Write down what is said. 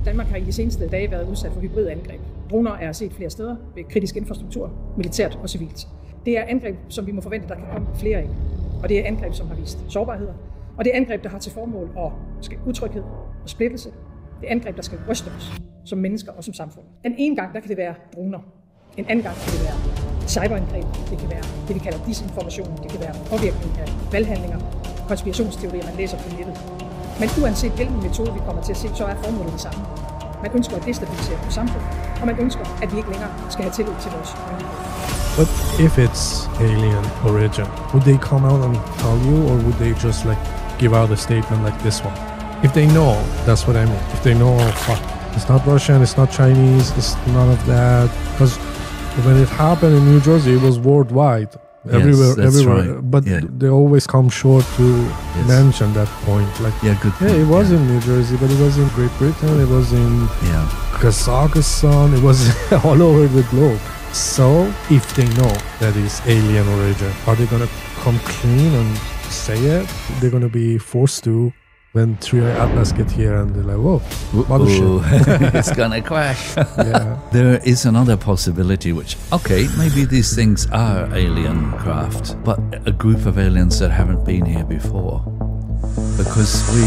Danmark har i de seneste dage været udsat for hybride angreb. Droner er set flere steder ved kritisk infrastruktur, militært og civilt. Det er angreb, som vi må forvente, der kan komme flere af. Og det er angreb, som har vist sårbarheder. Og det er angreb, der har til formål at skabe utryghed og splittelse. Det er angreb, der skal ryste os som mennesker og som samfund. Den ene gang, der kan det være droner. En anden gang kan det være cyberangreb. Det kan være det, vi kalder disinformation. Det kan være påvirkning af valghandlinger, konspirationsteorier, man læser på nettet. Men uanset hvilken metode vi kommer til at se, så er formålet det samme. Man ønsker at destabilisere vores samfund, og man ønsker, at vi ikke længere skal have tillid til vores myndigheder. But if it's alien origin, would they come out and tell you, or would they just like give out a statement like this one? If they know, that's what I mean. If they know, fuck, it's not Russian, it's not Chinese, it's none of that. Because when it happened in New Jersey, it was worldwide. Everywhere. Right. But they always come short to mention that point. Like, good point. It was in New Jersey, but it was in Great Britain, it was in Kazakhstan, it was all over the globe. So, if they know that it's alien origin, are they gonna come clean and say it? They're gonna be forced to when Trioi Atlas get here and they're like, whoa, mothership. It's gonna crash. Yeah. There is another possibility which, okay, maybe these things are alien craft, but a group of aliens that haven't been here before. Because we